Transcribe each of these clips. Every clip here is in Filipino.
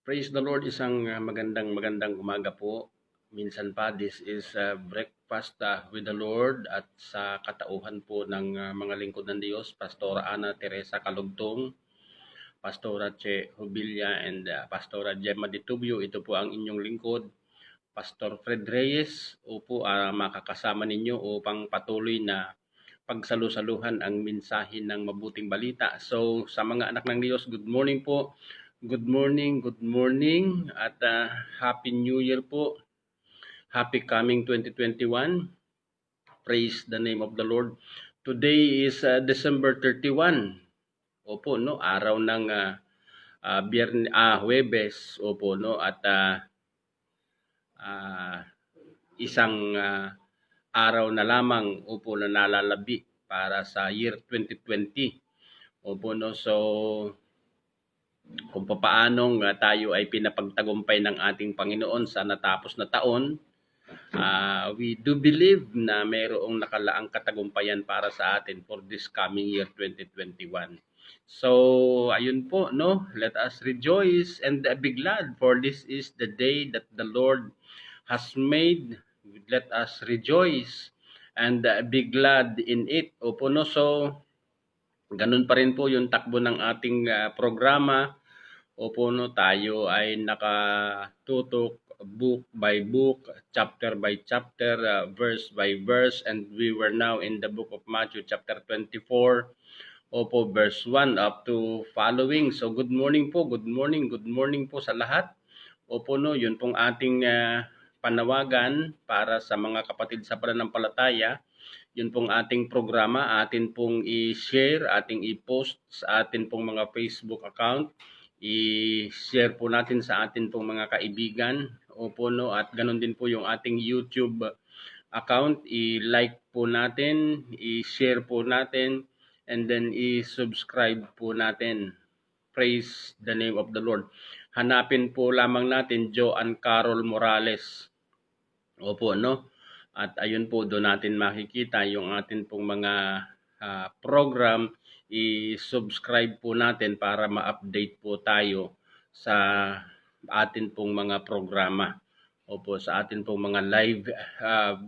Praise the Lord, isang magandang umaga po. Minsan pa, this is breakfast with the Lord at sa katauhan po ng mga lingkod ng Diyos, Pastora Ana Teresa Calugtong, Pastora Che Hubilla, and Pastora Gemma Ditubio. Ito po ang inyong lingkod, Pastor Fred Reyes, upo makakasama ninyo upang patuloy na pagsalusaluhan ang mensahe ng mabuting balita. So, sa mga anak ng Diyos, good morning po. Good morning at Happy New Year po. Happy coming 2021. Praise the name of the Lord. Today is December 31. Opo, no, araw ng Huwebes. Opo, no, at isang araw na lamang upo na nalalabi para sa year 2020. Opo, no, so kung papaanong tayo ay pinapagtagumpay ng ating Panginoon sa natapos na taon, we do believe na mayroong nakalaang katagumpayan para sa atin for this coming year 2021. So, ayun po, no? Let us rejoice and be glad, for this is the day that the Lord has made. Let us rejoice and be glad in it. Opo, no? So, ganun pa rin po yung takbo ng ating programa. Opo, no, tayo ay nakatutok book by book, chapter by chapter, verse by verse, and we were now in the book of Matthew chapter 24. Opo, verse 1 up to following. So good morning po, good morning po sa lahat. Opo, no, yun pong ating panawagan para sa mga kapatid sa pananampalataya. Yun pong ating programa, atin pong i-share, ating i-post sa atin pong mga Facebook account. I-share po natin sa atin pong mga kaibigan. Opo, no, at ganun din po yung ating YouTube account. I-like po natin, i-share po natin, and then i-subscribe po natin. Praise the name of the Lord. Hanapin po lamang natin Joan Carol Morales. Opo, no? At ayun po, doon natin makikita yung atin pong mga program. I-subscribe po natin para ma-update po tayo sa atin pong mga programa. Opo, sa atin pong mga live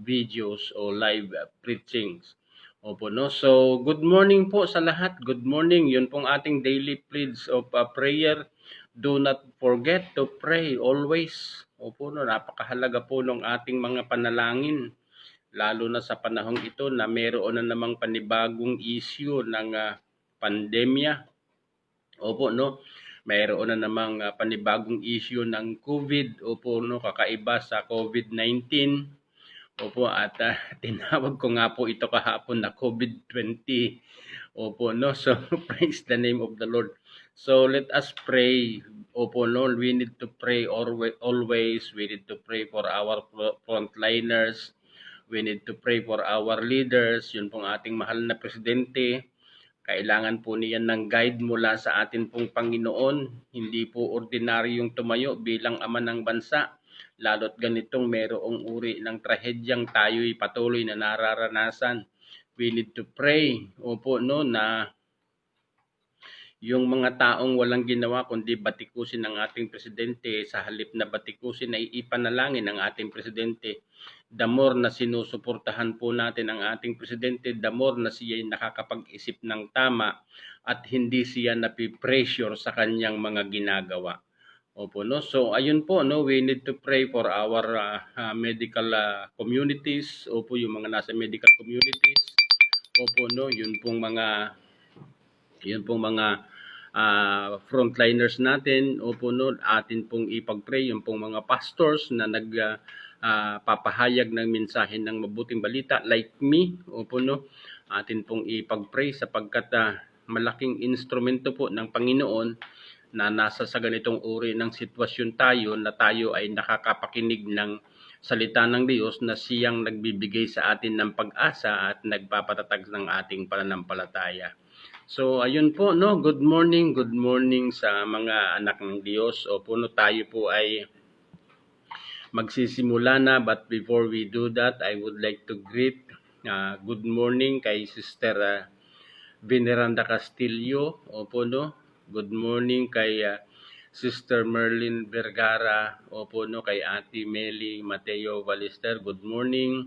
videos o live preachings. Opo, no? So, good morning po sa lahat. Good morning. Yun pong ating daily pledge of prayer. Do not forget to pray always. Opo, no, napakahalaga po ng ating mga panalangin. Lalo na sa panahong ito na mayroon na namang panibagong issue ng pandemya. Opo, no, mayroon na namang panibagong issue ng COVID. Opo, no, kakaiba sa COVID-19. Opo, at tinawag ko nga po ito kahapon na COVID-20. Opo, no, so praise the name of the Lord. So let us pray. Opo, no, we need to pray always. We need to pray for our frontliners. We need to pray for our leaders. Yun pong ating mahal na presidente. Kailangan po niyan ng guide mula sa atin pong Panginoon. Hindi po ordinaryong tumayo bilang ama ng bansa. Lalo't ganitong merong uri ng trahedyang tayo'y patuloy na nararanasan. We need to pray. Opo, no, na yung mga taong walang ginawa kundi batikusin ng ating presidente, sa halip na batikusin ay ipanalangin ng ating presidente. The more na sinusuportahan po natin ang ating presidente, the more na siya ay nakakapag-isip ng tama at hindi siya napipressure sa kanyang mga ginagawa. Opo, no? So ayun po, no, we need to pray for our medical communities. Opo, yung mga nasa medical communities. Opo, no, yun pong mga frontliners natin. Opo, no, atin pong ipag-pray yung pong mga pastors na papahayag ng mensahe ng mabuting balita like me. Opo, no, atin pong ipag-pray sapagkat malaking instrumento po ng Panginoon na nasa sa ganitong uri ng sitwasyon tayo, na tayo ay nakakapakinig ng salita ng Diyos na siyang nagbibigay sa atin ng pag-asa at nagpapatatag ng ating pananampalataya. So ayun po, no, good morning sa mga anak ng Diyos. Opo, no, tayo po ay magsisimula na, but before we do that, I would like to greet good morning kay Sister Veneranda Castillo. Opo, no, good morning kay Sister Merlin Vergara, opo no, kay Ate Meli Mateo Ballester, good morning.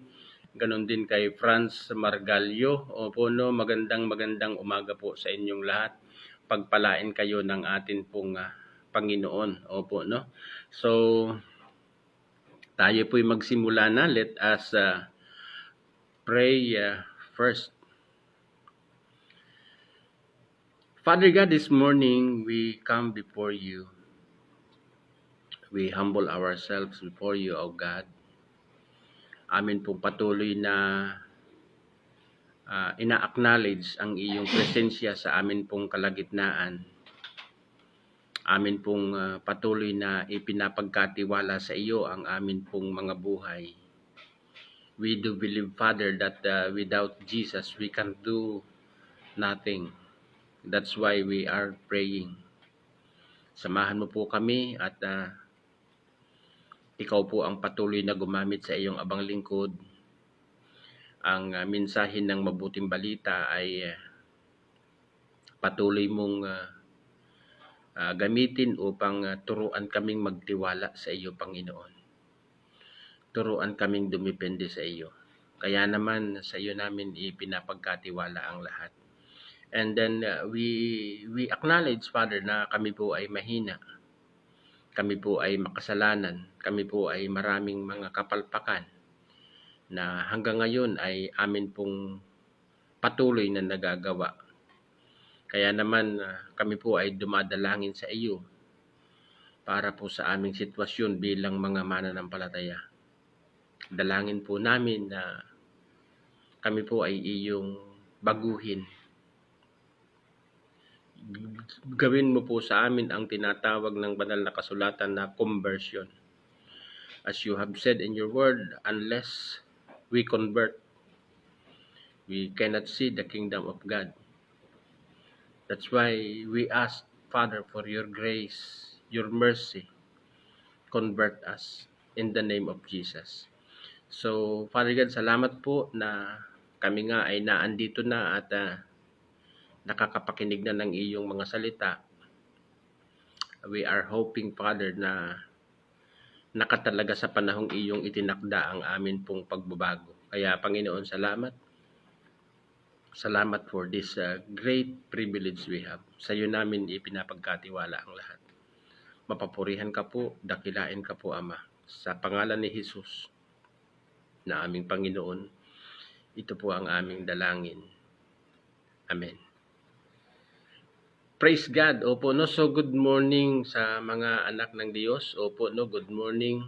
Ganon din kay Franz Margalio, opo no, magandang umaga po sa inyong lahat. Pagpalain kayo ng atin pong Panginoon, opo no. So, tayo po'y magsimula na. Let us pray first. Father God, this morning we come before you. We humble ourselves before you, O God. Amin pong patuloy na ina-acknowledge ang iyong presensya sa amin pong kalagitnaan. Amin pong patuloy na ipinapagkatiwala sa iyo ang amin pong mga buhay. We do believe, Father, that without Jesus, we can do nothing. That's why we are praying. Samahan mo po kami at ikaw po ang patuloy na gumamit sa iyong abang lingkod. Ang mensahe ng mabuting balita ay patuloy mong gamitin upang turuan kaming magtiwala sa iyo, Panginoon. Turuan kaming dumepende sa iyo. Kaya naman sa iyo namin ipinapagkatiwala ang lahat. And then we acknowledge, Father, na kami po ay mahina. Kami po ay makasalanan. Kami po ay maraming mga kapalpakan na hanggang ngayon ay amin pong patuloy na nagagawa. Kaya naman kami po ay dumadalangin sa iyo para po sa aming sitwasyon bilang mga mananampalataya. Dalangin po namin na kami po ay iyong baguhin. Gawin mo po sa amin ang tinatawag ng banal na kasulatan na conversion. As you have said in your word, unless we convert, we cannot see the kingdom of God. That's why we ask, Father, for your grace, your mercy. Convert us in the name of Jesus. So, Father God, salamat po na kami nga ay naandito na at nakakapakinig na ng iyong mga salita. We are hoping, Father, na nakatalaga sa panahong iyong itinakda ang amin pong pagbabago. Kaya, Panginoon, salamat. Salamat for this great privilege we have. Sa iyo namin ipinapagkatiwala ang lahat. Mapapurihan ka po, dakilain ka po, Ama. Sa pangalan ni Jesus na aming Panginoon, ito po ang aming dalangin. Amen. Praise God. Opo no, so good morning sa mga anak ng Diyos. Opo no, good morning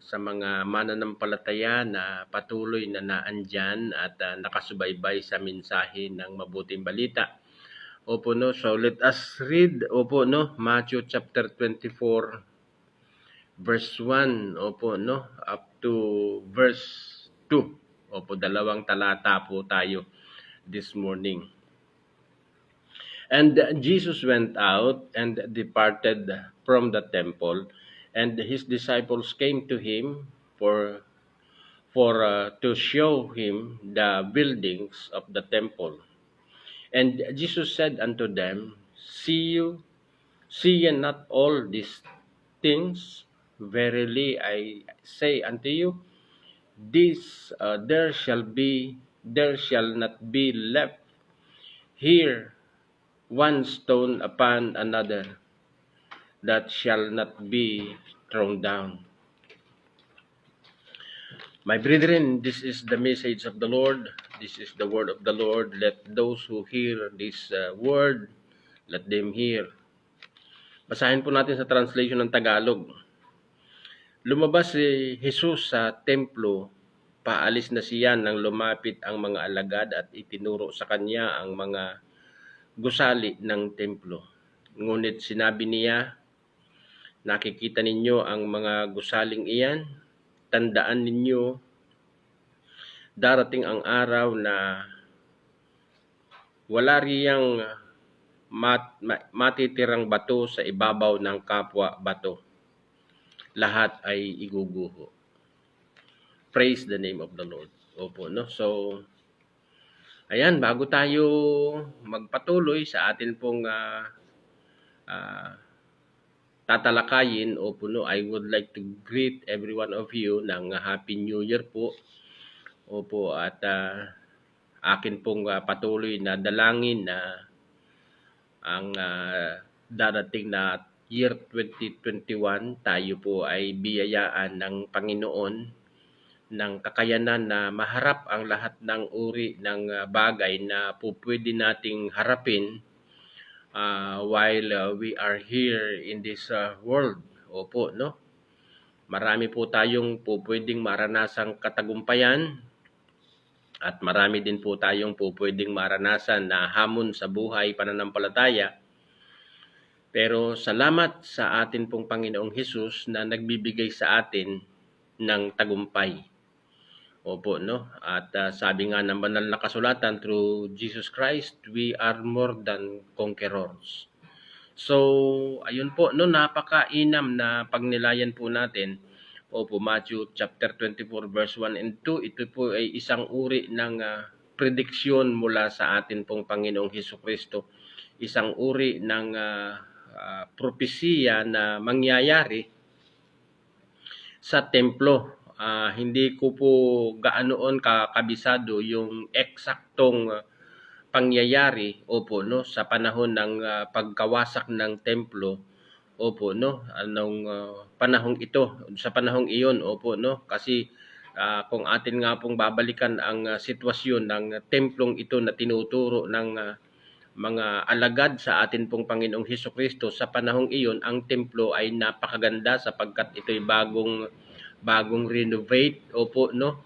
sa mga mananampalataya na patuloy na naandyan at nakasubaybay sa mensahe ng mabuting balita. Opo no, so let us read, opo no, Matthew chapter 24 verse 1, opo no, up to verse 2. Opo, dalawang talata po tayo this morning. And Jesus went out and departed from the temple, and his disciples came to him to show him the buildings of the temple. And Jesus said unto them, See ye not all these things? Verily I say unto you, there shall not be left here one stone upon another that shall not be thrown down. My brethren, this is the message of the Lord. This is the word of the Lord. Let those who hear this word, let them hear. Basahin po natin sa translation ng Tagalog. Lumabas si Jesus sa templo, paalis na siya nang lumapit ang mga alagad at itinuro sa kanya ang mga gusali ng templo. Ngunit sinabi niya, nakikita ninyo ang mga gusaling iyan? Tandaan ninyo, darating ang araw na wala riyang matitirang bato sa ibabaw ng kapwa bato. Lahat ay iguguho. Praise the name of the Lord. Opo, no? So, ayan, bago tayo magpatuloy sa atin pong tatalakayin, opo, no, I would like to greet every one of you ng Happy New Year po. Opo, at akin pong patuloy na dalangin na ang darating na year 2021, tayo po ay biyayaan ng Panginoon ng kakayanan na maharap ang lahat ng uri ng bagay na po pwede nating harapin while we are here in this world. Opo, no? Marami po tayong po pwedeng maranasang katagumpayan at marami din po tayong po pwedeng maranasan na hamon sa buhay pananampalataya. Pero salamat sa atin pong Panginoong Hesus na nagbibigay sa atin ng tagumpay. Opo, no? At sabi nga ng banal na kasulatan, through Jesus Christ, we are more than conquerors. So, ayun po, no, napakainam na pagnilayan po natin. Opo, Matthew chapter 24 verse 1 and 2, ito po ay isang uri ng prediksyon mula sa atin pong Panginoong Hesukristo. Isang uri ng propesiya na mangyayari sa templo. Hindi ko po gaanoon kabisado yung eksaktong pangyayari, opo, no, sa panahon ng pagkawasak ng templo, opo, no, anong panahong ito, sa panahong iyon, opo, no, kasi kung atin nga pong babalikan ang sitwasyon ng templong ito na tinuturo ng mga alagad sa atin pong Panginoong Hesukristo, sa panahong iyon ang templo ay napakaganda sapagkat ito'y bagong renovate, opo, no,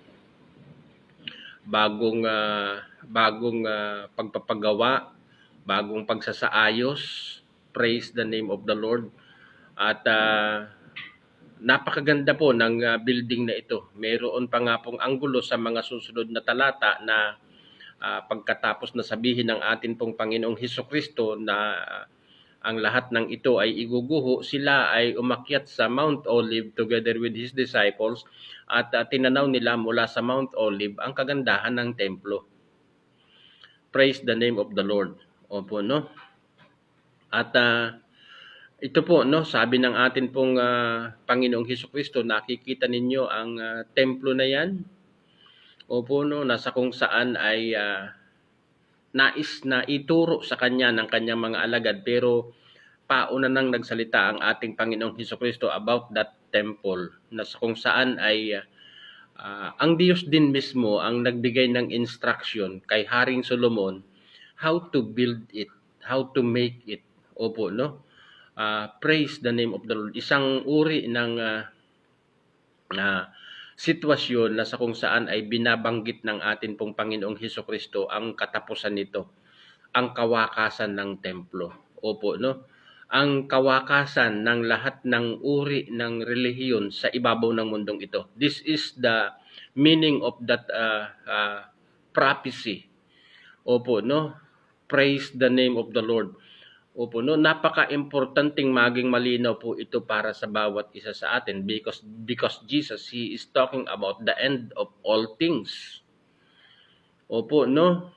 bagong pagpapagawa, bagong pagsasaayos. Praise the name of the Lord. At napakaganda po ng building na ito. Mayroon pa nga pong anggulo sa mga susunod na talata na pagkatapos na sabihin ng atin pong Panginoong Hesukristo na ang lahat ng ito ay iguguho, sila ay umakyat sa Mount Olive together with His disciples at tinanaw nila mula sa Mount Olive ang kagandahan ng templo. Praise the name of the Lord. Opo, no? At ito po, no, sabi ng atin pong Panginoong Hesukristo, nakikita ninyo ang templo na yan. Opo, no, nasa kung saan ay nais na ituro sa kanya ng kanyang mga alagad, pero pauna nang nagsalita ang ating Panginoong Hesukristo about that temple, na sa kung saan ay ang Diyos din mismo ang nagbigay ng instruction kay Haring Solomon how to build it, how to make it. Opo, no? Praise the name of the Lord. Isang uri ng sitwasyon na sa kung saan ay binabanggit ng atin pong Panginoong Hesukristo ang katapusan nito, ang kawakasan ng templo. Opo, no? Ang kawakasan ng lahat ng uri ng relihiyon sa ibabaw ng mundong ito. This is the meaning of that prophecy. Opo, no? Praise the name of the Lord. Opo, no, napaka-importanting maging malinaw po ito para sa bawat isa sa atin because Jesus, He is talking about the end of all things. Opo, no,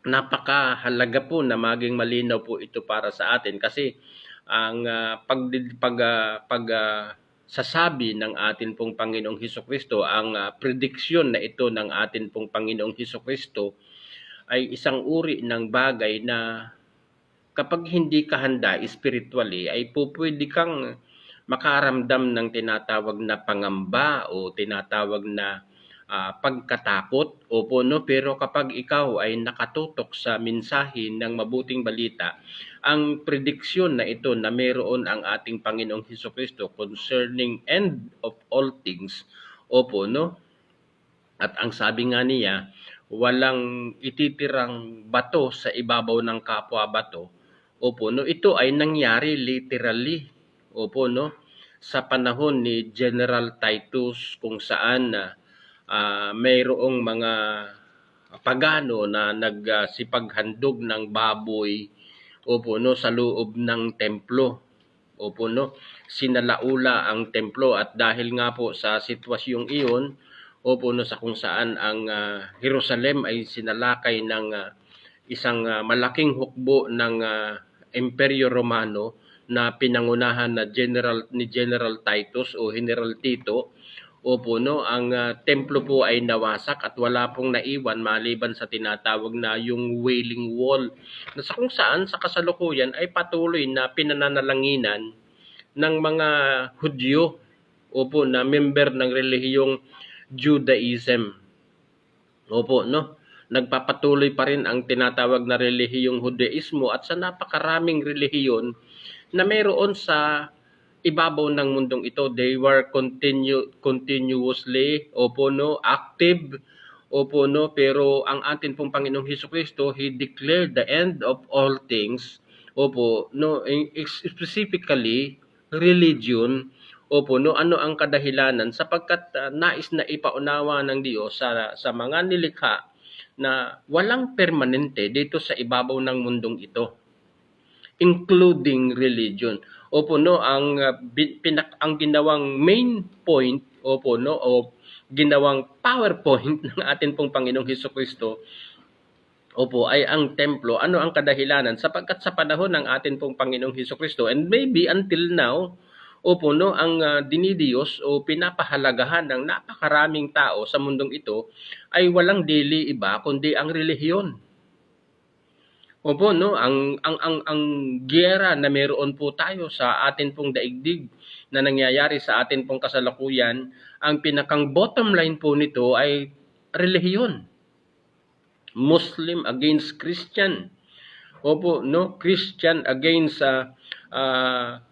napakahalaga po na maging malinaw po ito para sa atin kasi ang sasabi ng atin pong Panginoong Hesukristo, ang prediksyon na ito ng atin pong Panginoong Hesukristo ay isang uri ng bagay na kapag hindi ka handa spiritually, ay pwede kang makaramdam ng tinatawag na pangamba o tinatawag na pagkatakot. Opo, no? Pero kapag ikaw ay nakatutok sa mensahe ng mabuting balita, ang prediksyon na ito na mayroon ang ating Panginoong Hesukristo concerning end of all things, opo, no? At ang sabi nga niya, walang ititirang bato sa ibabaw ng kapwa bato. Opo, no, ito ay nangyari literally. Opo, no, sa panahon ni General Titus, kung saan mayroong mga pagano na nagsipaghandog ng baboy, opo, no, sa loob ng templo. Opo, no, sinalaula ang templo at dahil nga po sa sitwasyong iyon, opo, no, sa kung saan ang Jerusalem ay sinalakay ng isang malaking hukbo ng Imperyo Romano na pinangunahan na ni General Titus o General Tito. Opo, no, ang templo po ay nawasak at wala pong naiwan maliban sa tinatawag na yung Wailing Wall, na sa kung saan sa kasalukuyan ay patuloy na pinananalanginan ng mga Hudyo, opo, na member ng relihiyong Judaism. Opo, no? Nagpapatuloy pa rin ang tinatawag na relihiyong Judaismo at sa napakaraming relihiyon na mayroon sa ibabaw ng mundong ito. They were continuously, opo, no, active, opo, no, pero ang atin pong Panginoong Hesukristo, He declared the end of all things, opo, no, specifically religion, opo, no, ano ang kadahilanan sapagkat nais na ipaunawa ng Diyos sa mga nilikha na walang permanente dito sa ibabaw ng mundong ito, including religion. Opo, no, ang ginawang main point, opo, no, o ginawang PowerPoint ng atin pong Panginoong Hesukristo, opo, ay ang templo. Ano ang kadahilanan? Sapagkat sa panahon ng atin pong Panginoong Hesukristo, and maybe until now, opo, no, ang dinidiyos o pinapahalagahan ng napakaraming tao sa mundong ito ay walang dili iba kundi ang relihiyon. Opo, no, ang giyera na meron po tayo sa atin pong daigdig na nangyayari sa atin pong kasalukuyan, ang pinakang bottom line po nito ay relihiyon. Muslim against Christian. Opo, no, Christian against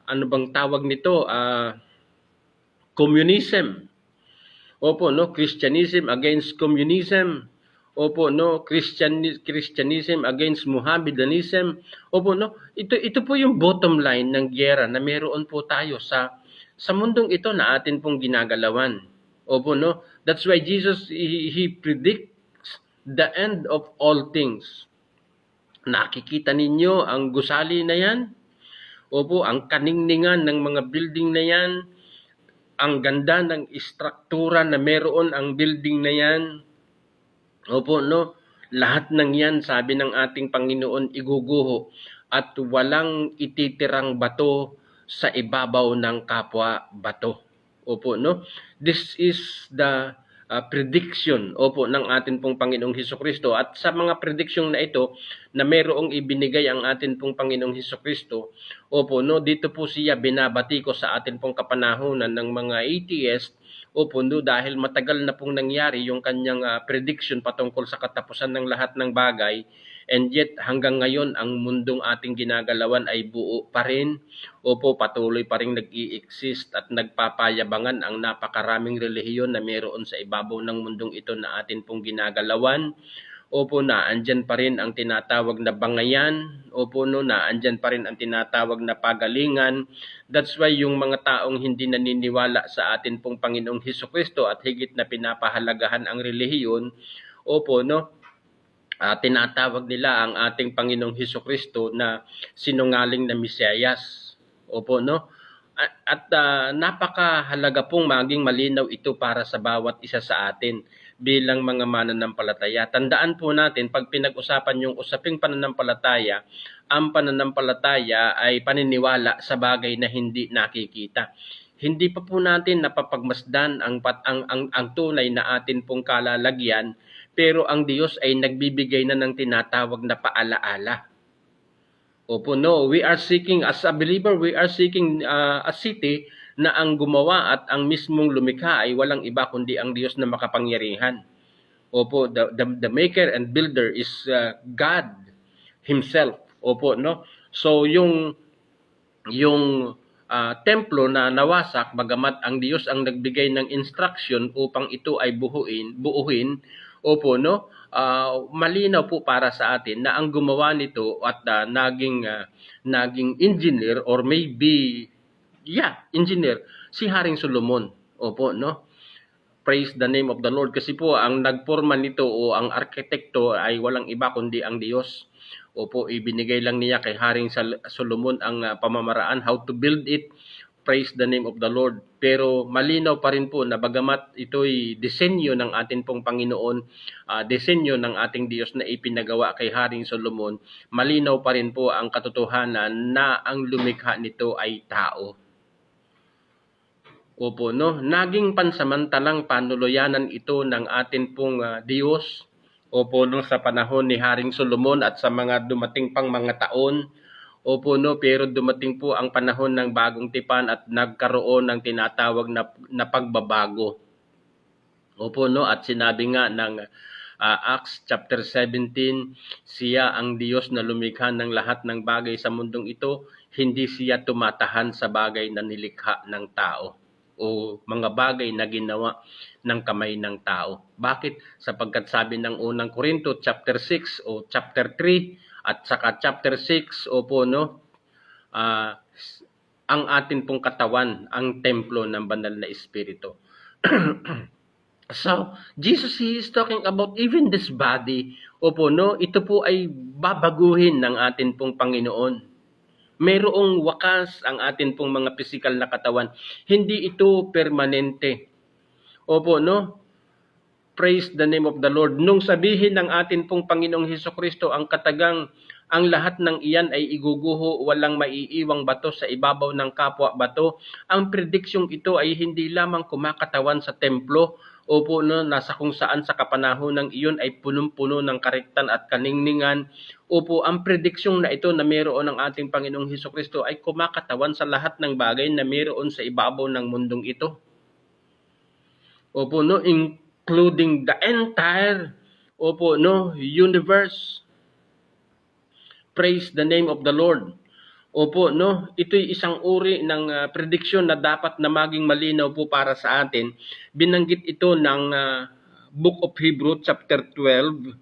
ano bang tawag nito? Communism. Opo, no, Christianism against communism. Opo, no, Christianism against Mohammedanism. Opo, no, ito po yung bottom line ng giyera na meron po tayo sa mundong ito na atin pong ginagalawan. Opo, no, that's why Jesus, he predicts the end of all things. Nakikita ninyo ang gusali na yan? Opo, ang kaningningan ng mga building na yan, ang ganda ng istruktura na meron ang building na yan. Opo, no, lahat ng yan, sabi ng ating Panginoon, iguguho at walang ititirang bato sa ibabaw ng kapwa bato. Opo, no, this is the prediction, opo, ng atin pong Panginoong Hesukristo. At sa mga prediction na ito na mayroong ibinigay ang atin pong Panginoong Hesukristo, opo, no, dito po siya binabati ko sa atin pong kapanahunan ng mga atheist. Opo, no, dahil matagal na pong nangyari yung kanyang prediction patungkol sa katapusan ng lahat ng bagay, and yet hanggang ngayon ang mundong ating ginagalawan ay buo pa rin. Opo, patuloy pa rin nag-i-exist at nagpapayabangan ang napakaraming relihiyon na meron sa ibabaw ng mundong ito na atin pong ginagalawan. Opo, na andyan pa rin ang tinatawag na bangayan. Opo, no, na andyan pa rin ang tinatawag na pagalingan. That's why yung mga taong hindi naniniwala sa atin pong Panginoong Hesukristo at higit na pinapahalagahan ang relihiyon, opo, no, tinatawag nila ang ating Panginoong Hesukristo na sinungaling na Mesiyas. Opo, no? At napakahalaga pong maging malinaw ito para sa bawat isa sa atin bilang mga mananampalataya. Tandaan po natin, pag pinag-usapan yung usaping pananampalataya, ang pananampalataya ay paniniwala sa bagay na hindi nakikita. Hindi pa po natin napapagmasdan ang tunay na atin pong kalalagyan, pero ang Diyos ay nagbibigay na ng tinatawag na paalaala. Opo, no, we are seeking, as a believer, we are seeking a city na ang gumawa at ang mismong lumikha ay walang iba kundi ang Diyos na makapangyarihan. Opo, the maker and builder is God Himself. Opo, no? So, yung templo na nawasak, bagamat ang Diyos ang nagbigay ng instruction upang ito ay buuhin, opo, no? Malinaw po para sa atin na ang gumawa nito at naging engineer or maybe engineer si Haring Solomon. Opo, no? Praise the name of the Lord, kasi po ang nagporma nito o ang arkitekto ay walang iba kundi ang Diyos. Opo, ibinigay lang niya kay Haring Solomon ang pamamaraan how to build it Praise the name of the Lord. Pero malinaw pa rin po na bagamat ito'y disenyo ng ating pong Panginoon, disenyo ng ating Diyos na ipinagawa kay Haring Solomon, malinaw pa rin po ang katotohanan na ang lumikha nito ay tao. Opo, no? Naging pansamantalang panuluyanan ito ng ating pong Diyos. Opo, no? Sa panahon ni Haring Solomon at sa mga dumating pang mga taon. Opo, no, pero dumating po ang panahon ng bagong tipan at nagkaroon ng tinatawag na pagbabago. Opo, no, at sinabi nga ng Acts chapter 17, siya ang Diyos na lumikha ng lahat ng bagay sa mundong ito, hindi siya tumatahan sa bagay na nilikha ng tao o mga bagay na ginawa ng kamay ng tao. Bakit? Sapagkat sabi ng unang Korinto chapter 6 o chapter 3, at saka chapter 6, opo, no, ang atin pong katawan, ang templo ng banal na espiritu. So, Jesus, He is talking about even this body. Opo, no, ito po ay babaguhin ng atin pong Panginoon. Mayroong wakas ang atin pong mga physical na katawan. Hindi ito permanente. Opo, no? Praise the name of the Lord. Nung sabihin ng atin pong Panginoong Hesukristo ang katagang ang lahat ng iyan ay iguguho, walang maiiwang bato sa ibabaw ng kapwa bato, ang prediksyong ito ay hindi lamang kumakatawan sa templo, opo, no, nasa kung saan sa kapanahon ng iyon ay punong-puno ng karektan at kaningningan. Opo, ang prediksyong na ito na mayroon ng ating Panginoong Hesukristo ay kumakatawan sa lahat ng bagay na mayroon sa ibabaw ng mundong ito. Opo, no, including the entire, opo, no, universe. Praise the name of the Lord. Opo, no, ito'y isang uri ng prediction na dapat na maging malinaw po para sa atin. Binanggit ito ng Book of Hebrew chapter 12.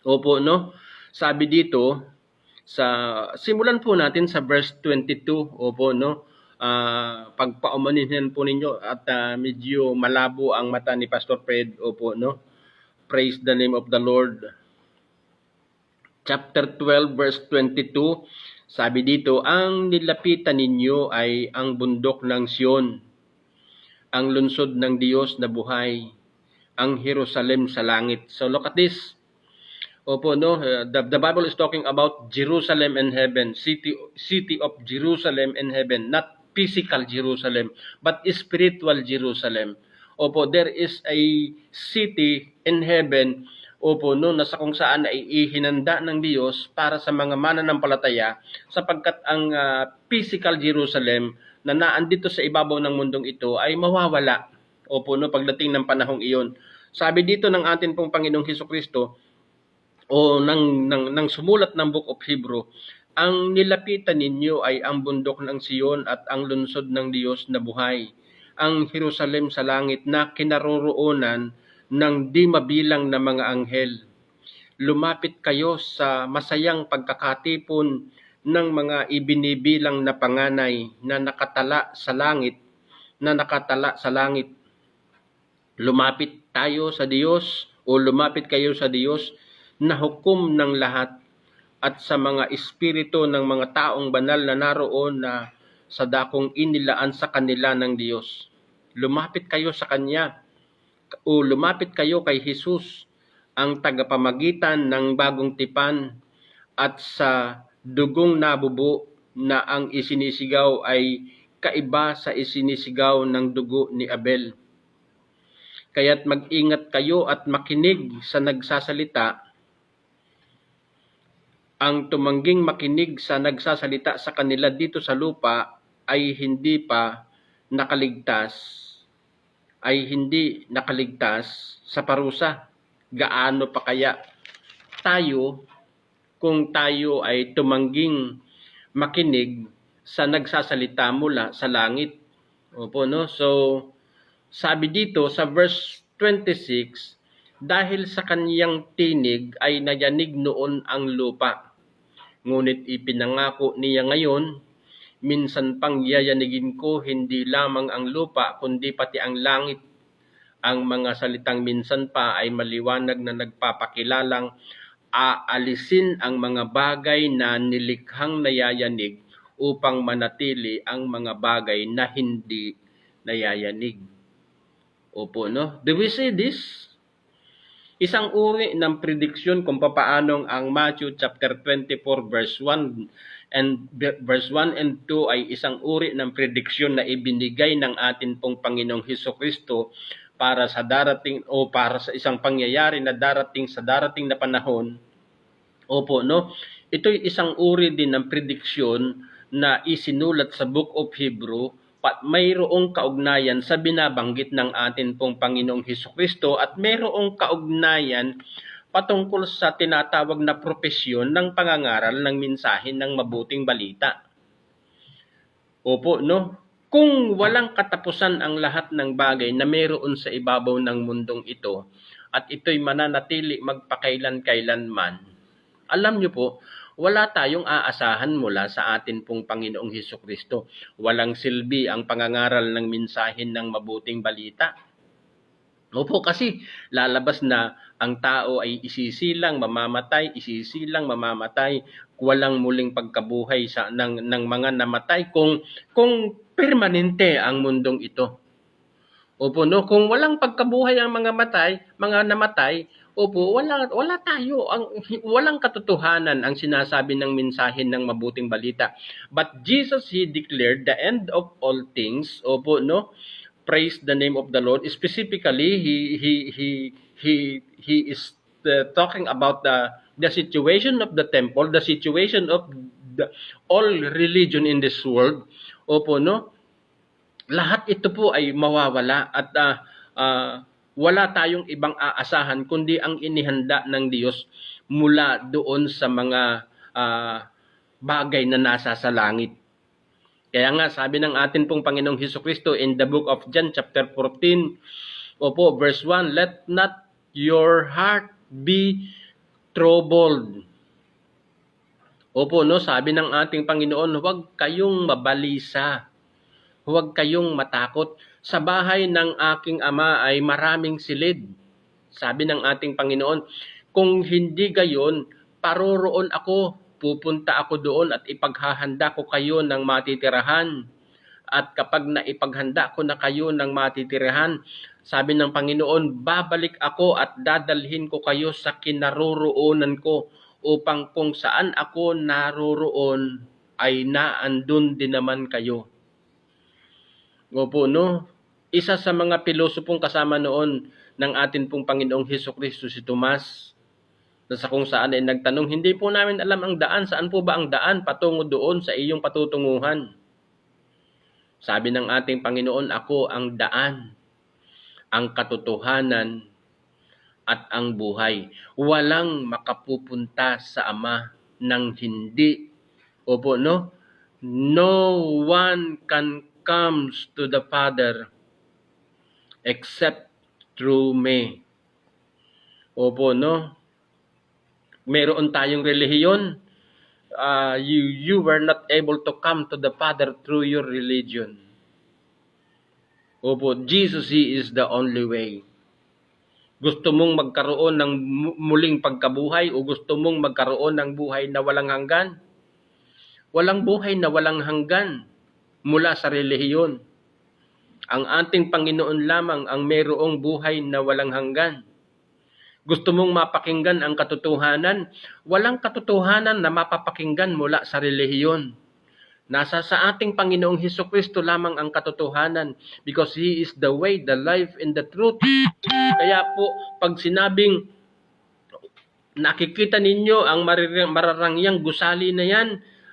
Opo, no, sabi dito simulan po natin sa verse 22. Opo, no. Pagpaumanhin po ninyo at medyo malabo ang mata ni Pastor Fred. Opo, no. Praise the name of the Lord. Chapter 12 verse 22, sabi dito, ang nilapitan ninyo ay ang bundok ng Sion, ang lungsod ng Diyos na buhay, ang Jerusalem sa langit. So look at this. Opo, no, the Bible is talking about Jerusalem in heaven, city of Jerusalem in heaven, not physical Jerusalem, but spiritual Jerusalem. Opo, there is a city in heaven, opo, no, nasa kung saan ay ihinanda ng Diyos para sa mga mananampalataya, sapagkat ang physical Jerusalem na naandito sa ibabaw ng mundong ito ay mawawala. Opo, no, pagdating ng panahong iyon. Sabi dito ng atin pong Panginoong Hesukristo, o nang sumulat ng Book of Hebrew, ang nilapitan ninyo ay ang bundok ng Sion at ang lungsod ng Diyos na buhay, ang Jerusalem sa langit na kinaroroonan ng di mabilang na mga anghel. Lumapit kayo sa masayang pagkakatipon ng mga ibinibilang na panganay na nakatala sa langit, Lumapit tayo sa Diyos o lumapit kayo sa Diyos na hukom ng lahat at sa mga espiritu ng mga taong banal na naroon na sa dakong inilaan sa kanila ng Diyos. Lumapit kayo sa Kanya o lumapit kayo kay Jesus, ang tagapamagitan ng bagong tipan, at sa dugong nabubo na ang isinisigaw ay kaiba sa isinisigaw ng dugo ni Abel. Kaya't mag-ingat kayo at makinig sa nagsasalita. Ang tumangging makinig sa nagsasalita sa kanila dito sa lupa ay hindi nakaligtas sa parusa. Gaano pa kaya tayo kung tayo ay tumangging makinig sa nagsasalita mula sa langit? Opo, no? So, sabi dito sa verse 26, dahil sa kaniyang tinig ay nayanig noon ang lupa. Ngunit ipinangako niya ngayon, minsan pang yayanigin ko hindi lamang ang lupa kundi pati ang langit. Ang mga salitang minsan pa ay maliwanag na nagpapakilalang aalisin ang mga bagay na nilikhang nayayanig upang manatili ang mga bagay na hindi nayayanig. Opo, no? Do we see this? Isang uri ng prediksyon kung papaanong ang Matthew chapter 24 verse 1 and 2 ay isang uri ng prediksyon na ibinigay ng atin pong Panginoong Hesukristo para sa darating o para sa isang pangyayari na darating sa darating na panahon. Opo, no? Ito'y isang uri din ng prediksyon na isinulat sa Book of Hebrew at mayroong kaugnayan sa binabanggit ng atin pong Panginoong Hesukristo at mayroong kaugnayan patungkol sa tinatawag na propesyon ng pangangaral ng mensahe ng mabuting balita. Opo, no? Kung walang katapusan ang lahat ng bagay na mayroon sa ibabaw ng mundong ito at ito'y mananatili magpakailan-kailanman, alam niyo po, wala tayong aasahan mula sa atin pong Panginoong Hesukristo. Walang silbi ang pangangaral ng mensahe ng mabuting balita. Opo, kasi lalabas na ang tao ay isisilang mamamatay, walang muling pagkabuhay ng mga namatay kung permanente ang mundong ito. Opo, no? Kung walang pagkabuhay ang mga namatay, opo, wala tayo, walang katotohanan ang sinasabi ng mensahe ng mabuting balita. But Jesus, He declared the end of all things. Opo, no? Praise the name of the Lord. Specifically, he is talking about the situation of the temple, the situation of all religion in this world. Opo, no? Lahat ito po ay mawawala at wala tayong ibang aasahan kundi ang inihanda ng Diyos mula doon sa mga bagay na nasa sa langit. Kaya nga sabi ng atin pong Panginoong Hesukristo in the book of John chapter 14, opo, verse 1, let not your heart be troubled. Opo, no, sabi ng ating Panginoon, huwag kayong mabalisa. Huwag kayong matakot. Sa bahay ng aking ama ay maraming silid. Sabi ng ating Panginoon, kung hindi gayon, paroroon ako, pupunta ako doon at ipaghahanda ko kayo ng matitirahan. At kapag naipaghanda ko na kayo ng matitirahan, sabi ng Panginoon, babalik ako at dadalhin ko kayo sa kinaroroonan ko upang kung saan ako naroroon ay naandun din naman kayo. Opo, no? Isa sa mga pilosopong kasama noon ng atin pong Panginoong Hesukristo si Tomas, na sa kung saan ay nagtanong, hindi po namin alam ang daan. Saan po ba ang daan patungo doon sa iyong patutunguhan? Sabi ng ating Panginoon, ako ang daan, ang katotohanan, at ang buhay. Walang makapupunta sa Ama ng hindi. Opo, no? No one can comes to the Father except through me. Opo, no? Meron tayong relihiyon. You were not able to come to the Father through your religion. Opo, Jesus, He is the only way. Gusto mong magkaroon ng muling pagkabuhay o gusto mong magkaroon ng buhay na walang hanggan? Walang buhay na walang hanggan mula sa relihiyon. Ang ating Panginoon lamang ang mayroong buhay na walang hanggan. Gusto mong mapakinggan ang katotohanan? Walang katotohanan na mapapakinggan mula sa relihiyon. Nasa sa ating Panginoong Hesukristo lamang ang katotohanan because He is the way, the life, and the truth. Kaya po, pag sinabing nakikita ninyo ang mararangyang gusali na yan,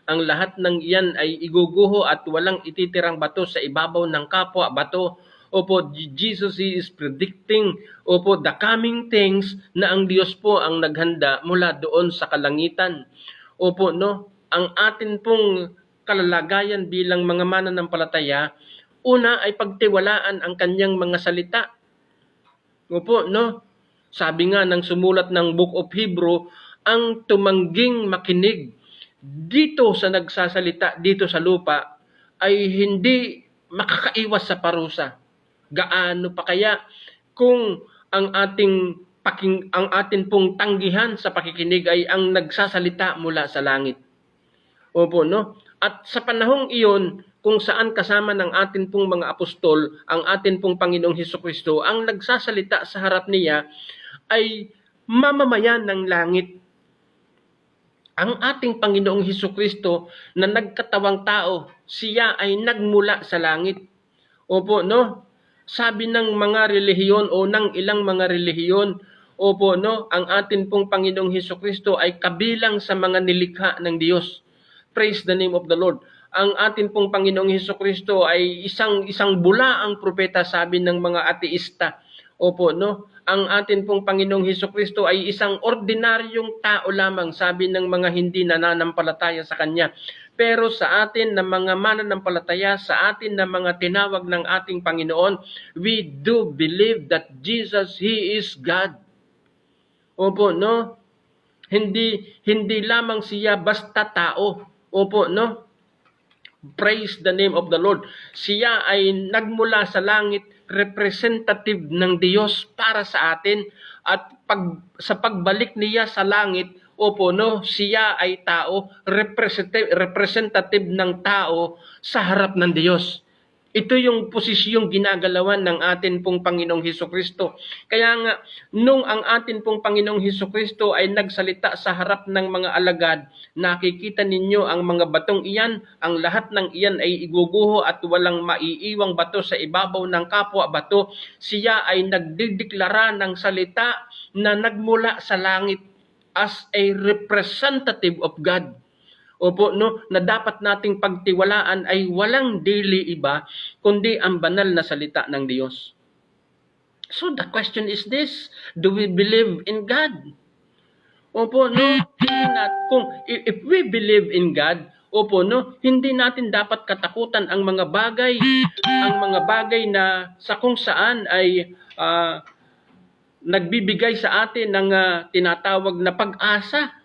ang lahat ng iyan ay iguguho at walang ititirang bato sa ibabaw ng kapwa bato. Opo, Jesus, He is predicting, opo, the coming things na ang Diyos po ang naghanda mula doon sa kalangitan. Opo, no? Ang atin pong kalalagayan bilang mga mananampalataya, una ay pagtiwalaan ang kanyang mga salita. Opo, no? Sabi nga ng sumulat ng Book of Hebrew, ang tumangging makinig dito sa nagsasalita, dito sa lupa, ay hindi makakaiwas sa parusa. Gaano pa kaya kung ang atin pong tanggihan sa pakikinig ay ang nagsasalita mula sa langit. Opo, no? At sa panahong iyon, kung saan kasama ng atin pong mga apostol, ang atin pong Panginoong Hesukristo, ang nagsasalita sa harap niya ay mamamayan ng langit. Ang ating Panginoong Hesukristo na nagkatawang tao, siya ay nagmula sa langit. Opo, no? Sabi ng mga relihiyon o ng ilang mga relihiyon, opo, no? Ang atin pong Panginoong Hesukristo ay kabilang sa mga nilikha ng Diyos. Praise the name of the Lord. Ang atin pong Panginoong Hesukristo ay isang bulaang propeta, sabi ng mga ateista. Opo, no? Ang atin pong Panginoong Hesukristo ay isang ordinaryong tao lamang, sabi ng mga hindi nananampalataya sa Kanya. Pero sa atin na mga mananampalataya, sa atin na mga tinawag ng ating Panginoon, we do believe that Jesus, He is God. Opo, no? Hindi lamang siya basta tao. Opo, no? Praise the name of the Lord. Siya ay nagmula sa langit, representative ng Diyos para sa atin. At sa pagbalik niya sa langit, opo, no, siya ay tao, representative ng tao sa harap ng Diyos. Ito yung posisyong ginagalawan ng atin pong Panginoong Hesukristo. Kaya nga, nung ang atin pong Panginoong Hesukristo ay nagsalita sa harap ng mga alagad, nakikita ninyo ang mga batong iyan, ang lahat ng iyan ay iguguho at walang maiiwang bato sa ibabaw ng kapwa bato. Siya ay nagdideklara ng salita na nagmula sa langit as a representative of God. Opo, no, na dapat nating pagtiwalaan ay walang dili iba kundi ang banal na salita ng Diyos. So the question is this, do we believe in God? Opo, no, if we believe in God, opo, no, hindi natin dapat katakutan ang mga bagay na sa kung saan ay nagbibigay sa atin ng tinatawag na pag-asa.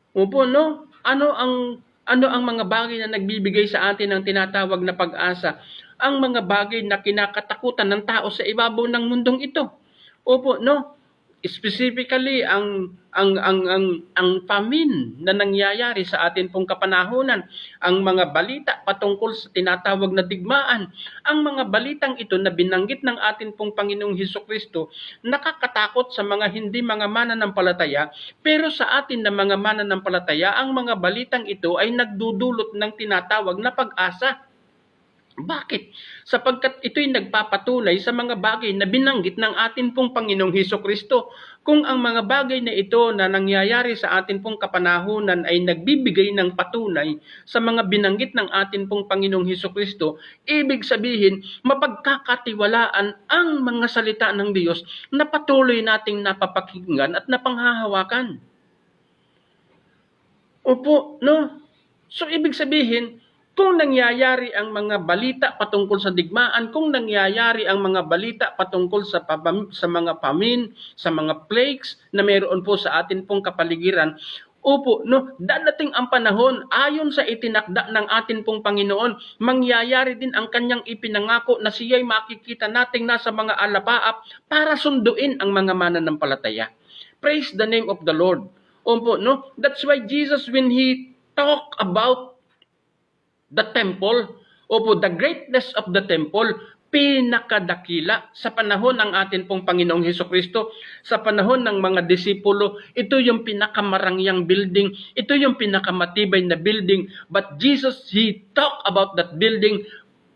Opo, no? Ano ang mga bagay na nagbibigay sa atin ng tinatawag na pag-asa? Ang mga bagay na kinakatakutan ng tao sa ibabaw ng mundong ito. Opo, no? Specifically ang famine na nangyayari sa atin pong kapanahunan, ang mga balita patungkol sa tinatawag na digmaan, ang mga balitang ito na binanggit ng atin pong Panginoong Hesukristo, nakakatakot sa mga hindi mga mananampalataya, pero sa atin na mga mananampalataya, ang mga balitang ito ay nagdudulot ng tinatawag na pag-asa. Bakit? Sapagkat ito'y nagpapatunay sa mga bagay na binanggit ng atin pong Panginoong Hesukristo. Kung ang mga bagay na ito na nangyayari sa atin pong kapanahunan ay nagbibigay ng patunay sa mga binanggit ng atin pong Panginoong Hesukristo, ibig sabihin, mapagkakatiwalaan ang mga salita ng Diyos na patuloy nating napapakinggan at napanghahawakan. Opo, no? So, ibig sabihin, kung nangyayari ang mga balita patungkol sa digmaan, kung nangyayari ang mga balita patungkol sa mga famine, sa mga plagues na mayroon po sa atin pong kapaligiran, opo, no, dadating ang panahon, ayon sa itinakda ng atin pong Panginoon, mangyayari din ang kanyang ipinangako na siya'y makikita nating nasa mga alapaap para sunduin ang mga mananampalataya. Praise the name of the Lord. Opo, no? That's why Jesus, when He talked about the temple, opo, the greatness of the temple, pinakadakila sa panahon ng atin pong Panginoong Hesukristo, sa panahon ng mga disipulo, ito yung pinakamarangyang building, ito yung pinakamatibay na building, but Jesus, He talked about that building,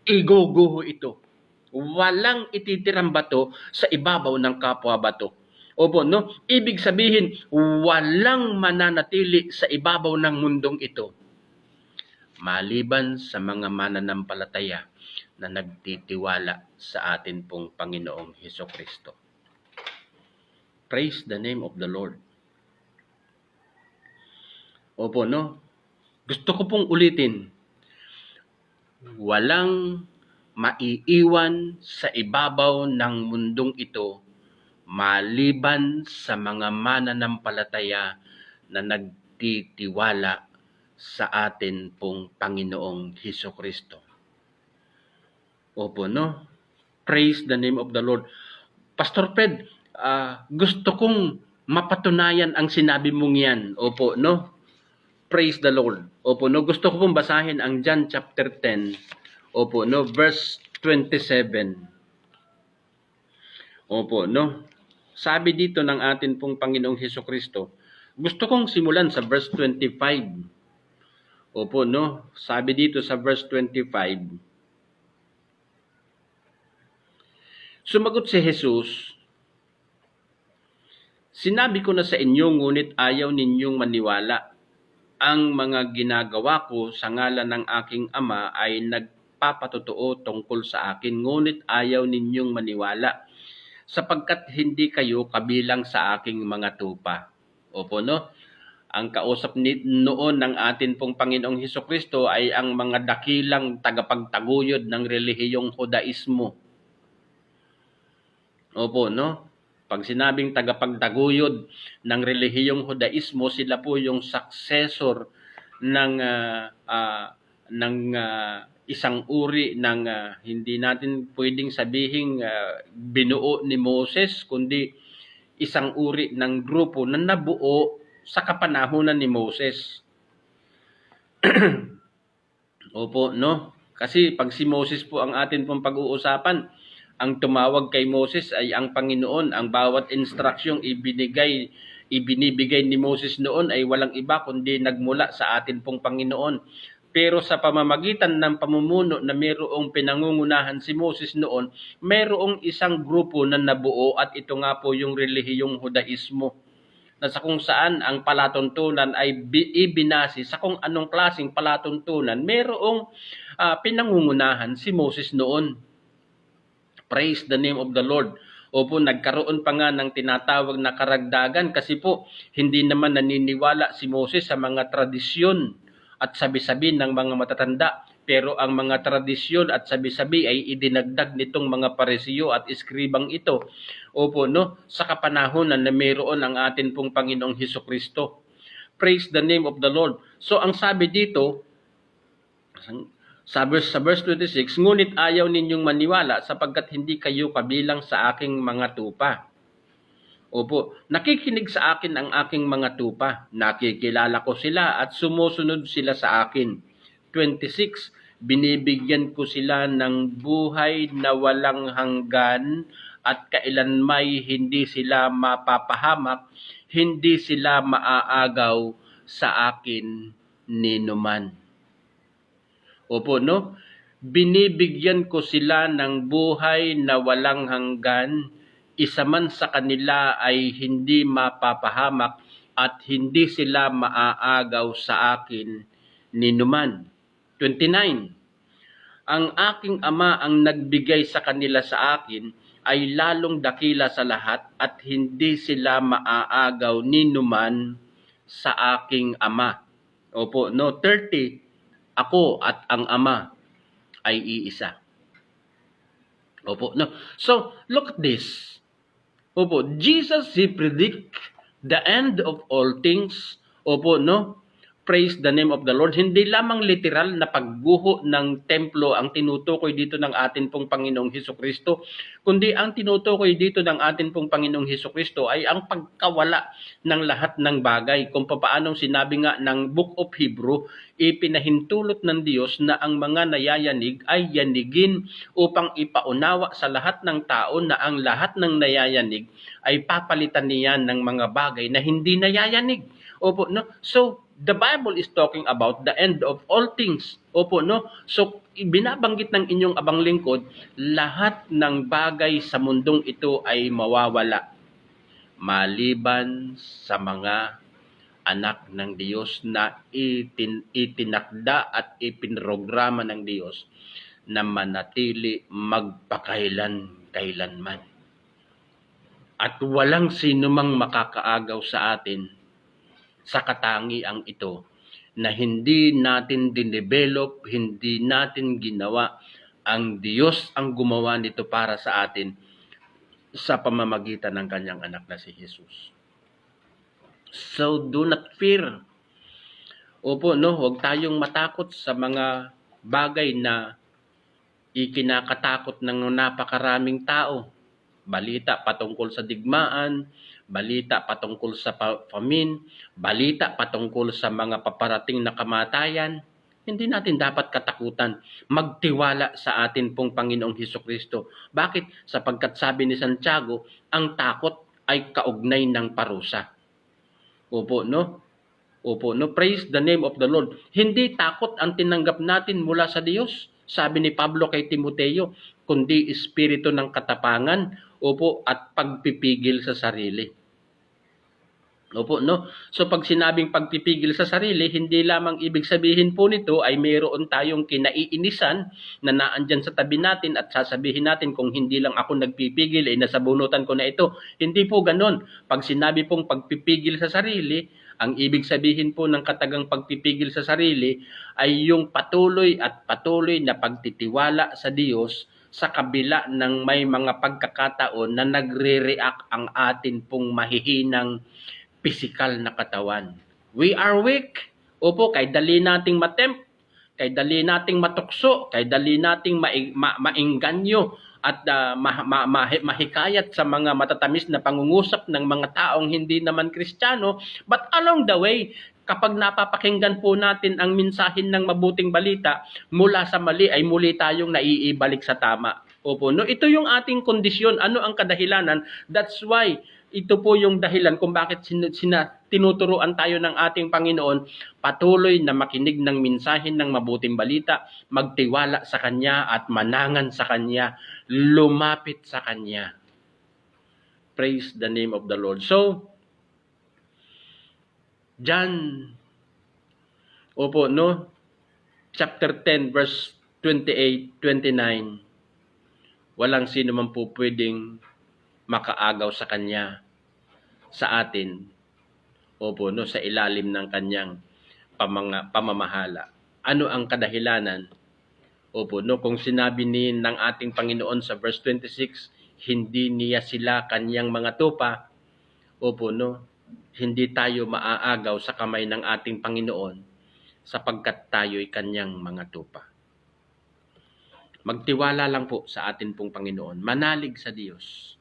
iguguho ito. Walang ititirang bato sa ibabaw ng kapwa bato. Opo, no? Ibig sabihin, walang mananatili sa ibabaw ng mundong ito, maliban sa mga mananampalataya na nagtitiwala sa atin pong Panginoong Hesukristo. Praise the name of the Lord. Opo, no? Gusto ko pong ulitin, walang maiiwan sa ibabaw ng mundong ito maliban sa mga mananampalataya na nagtitiwala sa atin pong Panginoong Hesukristo. Opo, no? Praise the name of the Lord. Pastor Fred, gusto kong mapatunayan ang sinabi mong yan. Opo, no? Praise the Lord. Opo, no, gusto ko pong basahin ang John chapter 10. Opo, no, verse 27. Opo, no. Sabi dito ng atin pong Panginoong Hesukristo, gusto kong simulan sa verse 25. Opo, no. Sabi dito sa verse 25, sumagot si Jesus, sinabi ko na sa inyo, ngunit ayaw ninyong maniwala. Ang mga ginagawa ko sa ngalan ng aking Ama ay nagpapatotoo tungkol sa akin, ngunit ayaw ninyong maniwala, sapagkat hindi kayo kabilang sa aking mga tupa. Opo, no? Ang kausap noon ng atin pong Panginoong Hesukristo ay ang mga dakilang tagapagtaguyod ng relihiyong Judaismo. Opo, no? Pag sinabing tagapagtaguyod ng relihiyong Judaismo, sila po yung successor ng isang uri ng hindi natin pwedeng sabihin binuo ni Moses, kundi isang uri ng grupo na nabuo sa kapanahunan ni Moses. Opo, no? Kasi pag si Moses po ang atin pong pag-uusapan, ang tumawag kay Moses ay ang Panginoon. Ang bawat instruksyong ibinibigay ni Moses noon ay walang iba kundi nagmula sa atin pong Panginoon. Pero sa pamamagitan ng pamumuno na mayroong pinangungunahan si Moses noon, mayroong isang grupo na nabuo at ito nga po yung relihiyong Judaismo. Na sa kung saan ang palatuntunan ay ibinase sa kung anong klaseng palatuntunan, mayroong pinangungunahan si Moses noon. Praise the name of the Lord. Opo, nagkaroon pa nga ng tinatawag na karagdagan kasi po hindi naman naniniwala si Moses sa mga tradisyon at sabi-sabi ng mga matatanda. Pero ang mga tradisyon at sabi-sabi ay idinagdag nitong mga parisiyo at eskribang ito. Opo, no? Sa kapanahonan na mayroon ang atin pong Panginoong Hesukristo. Praise the name of the Lord. So ang sabi dito, sa verse 26, ngunit ayaw ninyong maniwala sapagkat hindi kayo kabilang sa aking mga tupa. Opo, nakikinig sa akin ang aking mga tupa. Nakikilala ko sila at sumusunod sila sa akin. 26, binibigyan ko sila ng buhay na walang hanggan at kailanmay hindi sila mapapahamak, hindi sila maaagaw sa akin ninuman. Opo, no? Binibigyan ko sila ng buhay na walang hanggan, isa man sa kanila ay hindi mapapahamak at hindi sila maaagaw sa akin ninuman. 29. Ang aking Ama ang nagbigay sa kanila sa akin ay lalong dakila sa lahat at hindi sila maaagaw ninuman sa aking Ama. Opo, no? 30. Ako at ang Ama ay iisa. Opo, no? So, look at this. Opo, Jesus, He predict the end of all things. Opo, no? Praise the name of the Lord. Hindi lamang literal na pagguho ng templo ang tinutukoy dito ng atin pong Panginoong Hesukristo, kundi ang tinutukoy dito ng atin pong Panginoong Hesukristo ay ang pagkawala ng lahat ng bagay. Kung paanong sinabi nga ng Book of Hebrew, ipinahintulot ng Diyos na ang mga nayayanig ay yanigin upang ipaunawa sa lahat ng tao na ang lahat ng nayayanig ay papalitan niyan ng mga bagay na hindi nayayanig. Opo, no? So, the Bible is talking about the end of all things. Opo, no? So, binabanggit ng inyong abang lingkod, lahat ng bagay sa mundong ito ay mawawala. Maliban sa mga anak ng Diyos na itinakda at ipinrograma ng Diyos na manatili magpakailan-kailanman. At walang sino mang makakaagaw sa atin sa katangiang ito na hindi natin dinevelop, hindi natin ginawa. Ang Diyos ang gumawa nito para sa atin sa pamamagitan ng kanyang anak na si Jesus. So, do not fear. Opo, no, huwag tayong matakot sa mga bagay na ikinakatakot ng napakaraming tao. Balita patungkol sa digmaan, balita patungkol sa famine, balita patungkol sa mga paparating na kamatayan, hindi natin dapat katakutan. Magtiwala sa atin pong Panginoong Hesukristo. Bakit? Sapagkat sabi ni Santiago, ang takot ay kaugnay ng parusa. Opo, no? Opo, no? Praise the name of the Lord. Hindi takot ang tinanggap natin mula sa Diyos. Sabi ni Pablo kay Timoteo, kundi espiritu ng katapangan, opo, at pagpipigil sa sarili. Opo, no? So pag sinabing pagpipigil sa sarili, hindi lamang ibig sabihin po nito ay mayroon tayong kinaiinisan na naandyan sa tabi natin at sasabihin natin kung hindi lang ako nagpipigil ay nasabunutan ko na ito. Hindi po ganon. Pag sinabi pong pagpipigil sa sarili, ang ibig sabihin po ng katagang pagpipigil sa sarili ay yung patuloy na pagtitiwala sa Diyos sa kabila ng may mga pagkakataon na nagre-react ang atin pong mahihinang pisikal na katawan. We are weak. Opo, kay dali nating matempt, kay dali nating matukso, kay dali nating maingganyo at mahikayat sa mga matatamis na pangungusap ng mga taong hindi naman Kristiyano. But along the way, kapag napapakinggan po natin ang mensahe ng mabuting balita, mula sa mali ay muli tayong naiibalik sa tama. Opo, no, ito yung ating kondisyon. Ano ang kadahilanan? That's why ito po yung dahilan kung bakit tinuturuan tayo ng ating Panginoon patuloy na makinig ng mensahe ng mabuting balita, magtiwala sa Kanya at manangan sa Kanya, lumapit sa Kanya. Praise the name of the Lord. So, John, opo, no? Chapter 10, verse 28, 29, walang sino man po pwedeng makaagaw sa Kanya, sa atin, opo, no, sa ilalim ng Kanyang pamamahala. Ano ang kadahilanan? Opo, no, kung sinabi ng ating Panginoon sa verse 26, hindi niya sila Kanyang mga tupa, opo, no, hindi tayo maaagaw sa kamay ng ating Panginoon sapagkat tayo'y Kanyang mga tupa. Magtiwala lang po sa atin pong Panginoon. Manalig sa Diyos.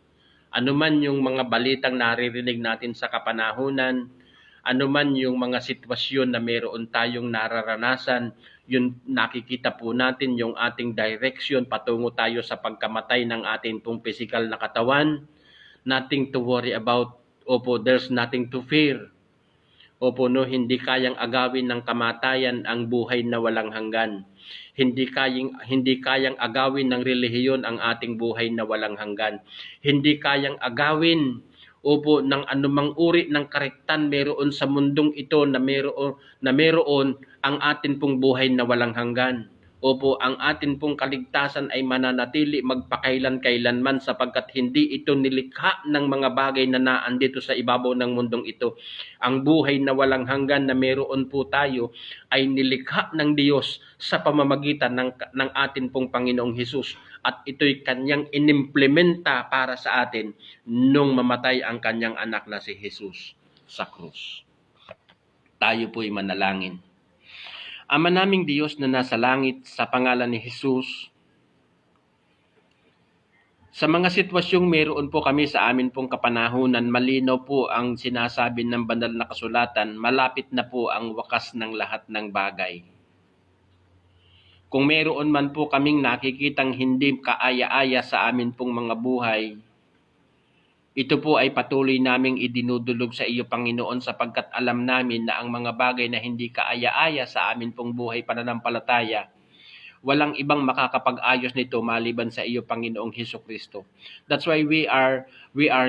Ano man yung mga balitang naririnig natin sa kapanahunan, ano man yung mga sitwasyon na meron tayong nararanasan, yun nakikita po natin yung ating direction patungo tayo sa pagkamatay ng ating pong physical na katawan. Nothing to worry about. Opo, there's nothing to fear. Opo, no, hindi kayang agawin ng kamatayan ang buhay na walang hanggan. Hindi kayang agawin ng relihiyon ang ating buhay na walang hanggan. Hindi kayang agawin, opo, ng anumang uri ng karektan meron sa mundong ito na meron ang atin pong buhay na walang hanggan. Opo, ang atin pong kaligtasan ay mananatili magpakailan-kailanman sapagkat hindi ito nilikha ng mga bagay na naandito sa ibabaw ng mundong ito. Ang buhay na walang hanggan na meron po tayo ay nilikha ng Diyos sa pamamagitan ng atin pong Panginoong Hesus. At ito'y Kanyang inimplementa para sa atin nung mamatay ang Kanyang anak na si Hesus sa krus. Tayo po'y manalangin. Ama naming Diyos na nasa langit, sa pangalan ni Jesus, sa mga sitwasyong meron po kami sa amin pong kapanahunan, malinaw po ang sinasabi ng banal na kasulatan, malapit na po ang wakas ng lahat ng bagay. Kung meron man po kaming nakikitang hindi kaaya-aya sa amin pong mga buhay, ito po ay patuloy naming idinudulog sa iyo, Panginoon, sapagkat alam namin na ang mga bagay na hindi kaaya-aya sa amin pong buhay pananampalataya, walang ibang makakapag-ayos nito maliban sa iyo, Panginoong Hesukristo. That's why we are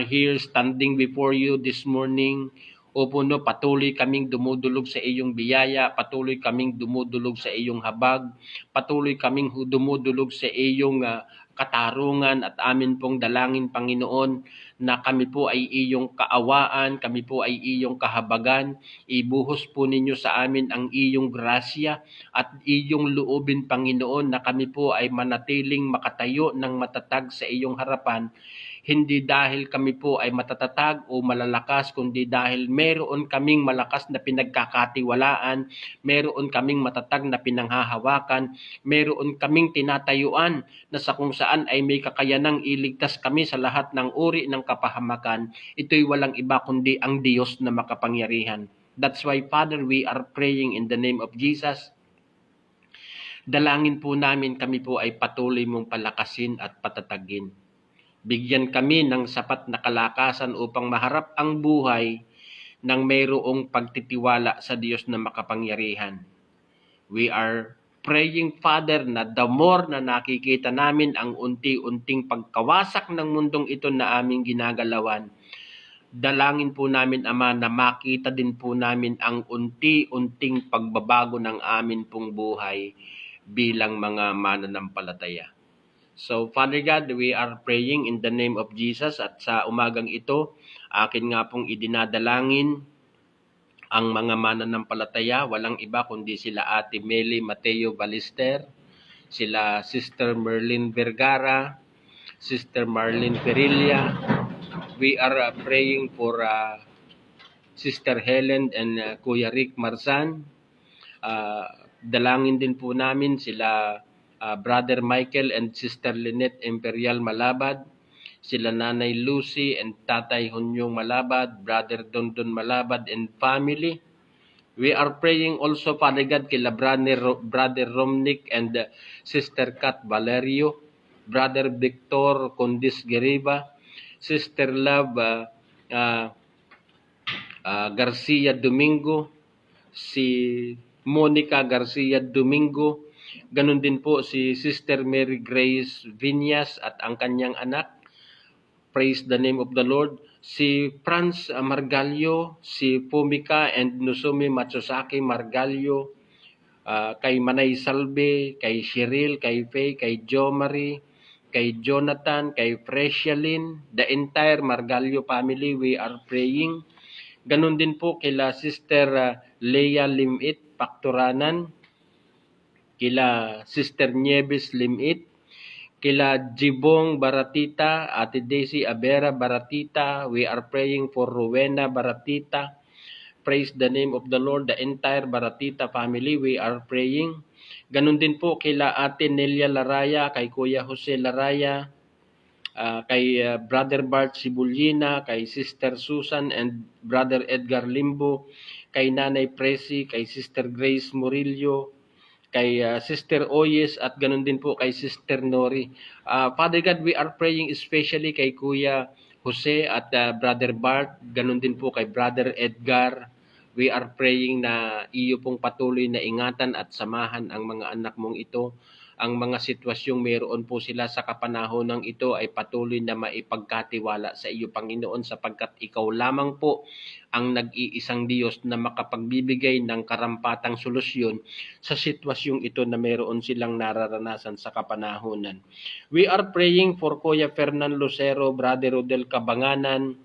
here standing before you this morning. Opo, no, patuloy kaming dumudulog sa iyong biyaya, patuloy kaming dumudulog sa iyong habag, patuloy kaming dumudulog sa iyong katarungan at amin pong dalangin, Panginoon, na kami po ay iyong kaawaan, kami po ay iyong kahabagan. Ibuhos po ninyo sa amin ang iyong grasya at iyong loobin, Panginoon, na kami po ay manatiling makatayo ng matatag sa iyong harapan. Hindi dahil kami po ay matatatag o malalakas, kundi dahil meron kaming malakas na pinagkakatiwalaan, meron kaming matatag na pinanghahawakan, meron kaming tinatayuan na sa kung saan ay may kakayanang iligtas kami sa lahat ng uri ng kapahamakan. Ito'y walang iba kundi ang Diyos na makapangyarihan. That's why, Father, we are praying in the name of Jesus. Dalangin po namin kami po ay patuloy mong palakasin at patatagin. Bigyan kami ng sapat na kalakasan upang maharap ang buhay ng mayroong pagtitiwala sa Diyos na makapangyarihan. We are praying, Father, na the more na nakikita namin ang unti-unting pagkawasak ng mundong ito na aming ginagalawan, dalangin po namin, Ama, na makita din po namin ang unti-unting pagbabago ng amin pong buhay bilang mga mananampalataya. So, Father God, we are praying in the name of Jesus at sa umagang ito, akin nga pong idinadalangin ang mga mananampalataya, walang iba kundi sila Ate Meli Mateo Balister, sila Sister Merlin Vergara, Sister Marlene Perilla. We are praying for Sister Helen and Kuya Rick Marsan. Dalangin din po namin sila Brother Michael and Sister Lynette Imperial Malabad, sila Nanay Lucy and Tatay Hunyong Malabad, Brother Dondon Malabad and family. We are praying also, Father God, kila Brother Romnick and Sister Kat Valerio, Brother Victor Condis Geriba, Sister Love Garcia Domingo, si Monica Garcia Domingo, ganun din po si Sister Mary Grace Viñas at ang kanyang anak. Praise the name of the Lord. Si Franz Margalio, si Fumika and Nusumi Matsusaki Margalio, kay Manay Salve, kay Cheryl, kay Faye, kay Jo Marie, kay Jonathan, kay Freshalin, the entire Margalio family, we are praying. Ganun din po kila Sister Leia Limit, Pakturanan, kila Sister Nieves Limit, kila Jibong Baratita, Ate Daisy Abera Baratita, we are praying for Rowena Baratita. Praise the name of the Lord, the entire Baratita family, we are praying. Ganun din po kila Ate Nelia Laraya, kay Kuya Jose Laraya, kay Brother Bart Sibulina, kay Sister Susan and Brother Edgar Limbo, kay Nanay Presi, kay Sister Grace Murillo, kay Sister Oyes at ganun din po kay Sister Nori. Father God, we are praying especially kay Kuya Jose at Brother Bart, ganun din po kay Brother Edgar. We are praying na iyo pong patuloy na ingatan at samahan ang mga anak mong ito. Ang mga sitwasyong mayroon po sila sa kapanahon ng ito ay patuloy na maipagkatiwala sa iyo, Panginoon, sapagkat ikaw lamang po ang nag-iisang Diyos na makapagbibigay ng karampatang solusyon sa sitwasyong ito na mayroon silang nararanasan sa kapanahonan. We are praying for Kuya Fernan Lucero, Brother Rodel Cabanganan,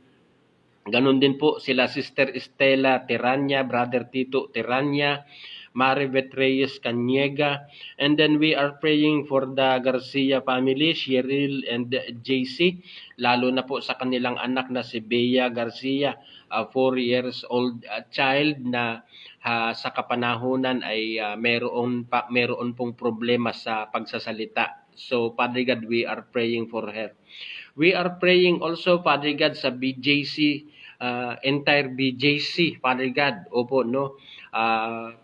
ganun din po sila Sister Estela Teranya, Brother Tito Teranya, Maribeth Reyes Caniega, and then we are praying for the Garcia family, Cheryl and JC, lalo na po sa kanilang anak na si Bea Garcia, 4 years old child na sa kapanahunan ay meron pong problema sa pagsasalita. So, Father God, we are praying for her. We are praying also, Father God, sa BJC, entire BJC, Father God, opo, no?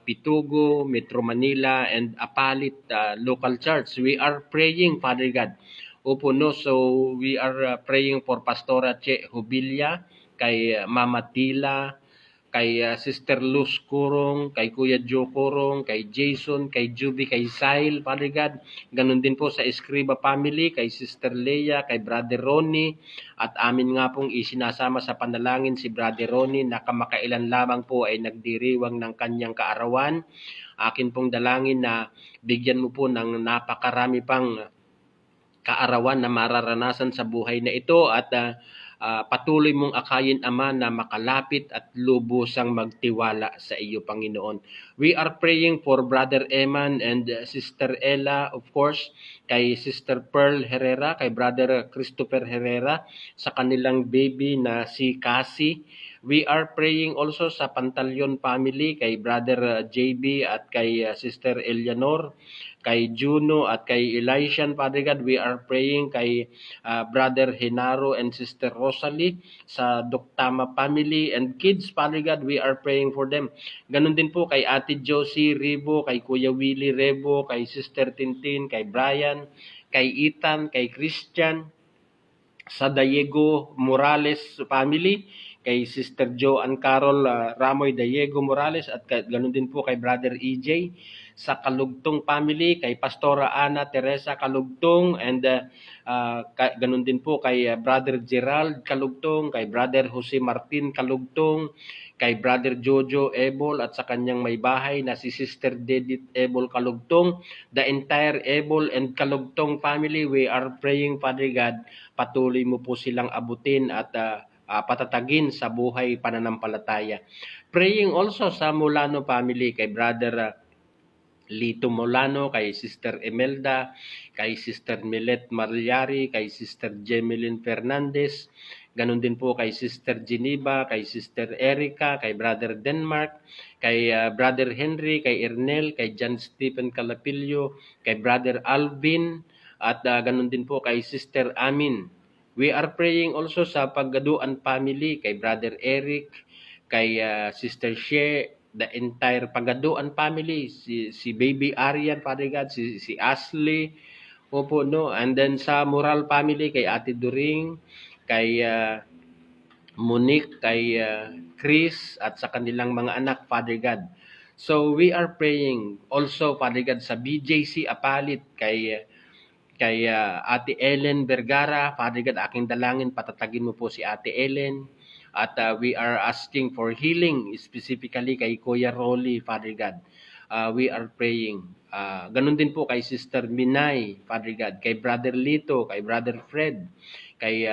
Pitugo, Metro Manila, and Apalit local church. We are praying, Father God. Opo, no? So, we are praying for Pastora Che Hubilia, kay Mama Tila, kay Sister Luz Kurong, kay Kuya Joe Kurong, kay Jason, kay Juby, kay Sail, Father God. Ganun din po sa Escriba family, kay Sister Leia, kay Brother Ronnie, at amin nga pong isinasama sa panalangin si Brother Ronnie na kamakailan lamang po ay nagdiriwang ng kanyang kaarawan. Akin pong dalangin na bigyan mo po ng napakarami pang kaarawan na mararanasan sa buhay na ito at patuloy mong akayin, Ama, na makalapit at lubusang magtiwala sa iyo, Panginoon. We are praying for Brother Eman and Sister Ella, of course, kay Sister Pearl Herrera, kay Brother Christopher Herrera, sa kanilang baby na si Cassie. We are praying also sa Pantalyon family, kay Brother JB at kay Sister Eleanor, kay Juno at kay Elishan, Father God. We are praying kay Brother Henaro and Sister Rosalie sa Duktama family and kids, Father God. We are praying for them. Ganon din po kay Ate Josie Rebo, kay Kuya Willie Rebo, kay Sister Tintin, kay Brian, kay Ethan, kay Christian, sa Diego Morales family, kay Sister Joanne Carol Ramoy Diego Morales, at ganoon din po kay Brother EJ, sa Kalugtong family, kay Pastora Ana Teresa Kalugtong, and ganoon din po kay Brother Gerald Kalugtong, kay Brother Jose Martin Kalugtong, kay Brother Jojo Ebol at sa kanyang may bahay na si Sister Dedit Ebol Kalugtong, the entire Ebol and Kalugtong family. We are praying, Father God, patuloy mo po silang abutin at patatagin sa buhay pananampalataya. Praying also sa Molano family, kay Brother Lito Molano, kay Sister Emelda, kay Sister Milet Mariari, kay Sister Jemeline Fernandez, ganon din po kay Sister Geneva, kay Sister Erica, kay Brother Denmark, kay Brother Henry, kay Ernel, kay John Stephen Calapillo, kay Brother Alvin, at ganon din po kay Sister Amin. We are praying also sa Paggaduan family, kay Brother Eric, kay Sister She, the entire Paggaduan family, si Baby Arian, Father God, si Ashley, opo, no? And then sa Moral family, kay Ate During, kay Monique, kay Chris, at sa kanilang mga anak, Father God. So we are praying also, Father God, sa BJC Apalit, kay Ate Ellen Vergara, Father God, aking dalangin, patatagin mo po si Ate Ellen. At we are asking for healing, specifically kay Kuya Rolly, Father God. We are praying. Ganun din po kay Sister Minay, Father God, kay Brother Lito, kay Brother Fred, kay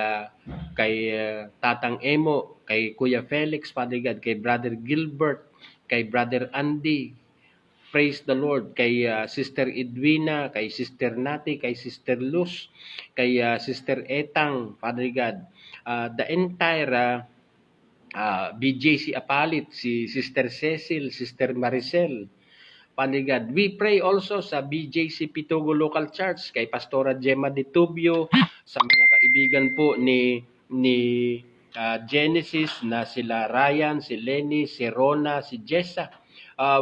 Tatang Emo, kay Kuya Felix, Father God, kay Brother Gilbert, kay Brother Andy. Praise the Lord. Kay Sister Edwina, kay Sister Nati, kay Sister Luz, kay Sister Etang, Father God. The entire BJC Apalit, si Sister Cecil, Sister Maricel, Father God. We pray also sa BJC Pitugo Local Church, kay Pastora Gemma de Tubio, sa mga kaibigan po ni Genesis na sila Ryan, si Lenny, si Rona, si Jessa.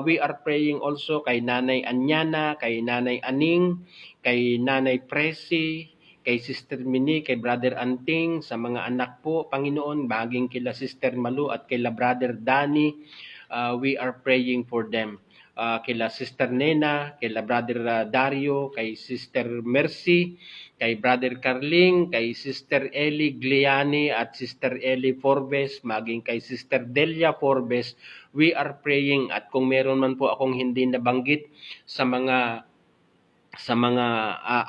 We are praying also kay Nanay Anyana, kay Nanay Aning, kay Nanay Presi, kay Sister Mini, kay Brother Anting, sa mga anak po, Panginoon, baging kila Sister Malu at kila Brother Danny. We are praying for them. Kila Sister Nena, kila Brother Dario, kay Sister Mercy, kay Brother Carling, kay Sister Eli Gliani at Sister Eli Forbes, maging kay Sister Delia Forbes. We are praying, at kung meron man po akong hindi nabanggit sa mga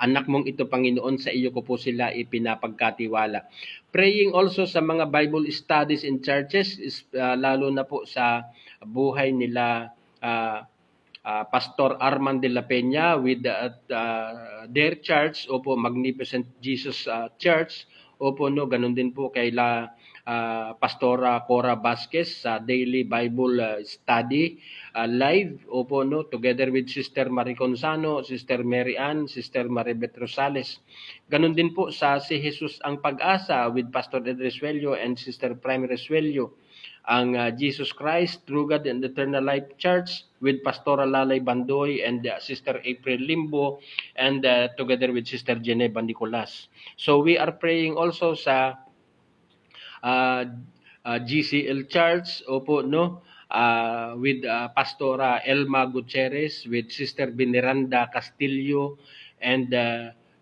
anak mong ito, Panginoon, sa iyo ko po sila ipinapagkatiwala. Praying also sa mga Bible studies in churches, lalo na po sa buhay nila Pastor Arman de la Peña with their church, opo, Magnificent Jesus Church, opo, no, ganun din po kay Pastora Cora Vasquez sa Daily Bible Study live, opo, no, together with Sister Marie Consano, Sister Mary Ann, Sister Maribeth Rosales. Ganun din po sa Si Jesus ang Pag-asa with Pastor Ed Resuello and Sister Prime Resuello. Ang Jesus Christ, True God and Eternal Life Church with Pastora Lalay Bandoy and Sister April Limbo, and together with Sister Geneva Nicolas. So we are praying also sa GCL Church, opo, no, with Pastora Elma Gutierrez, with Sister Veneranda Castillo, and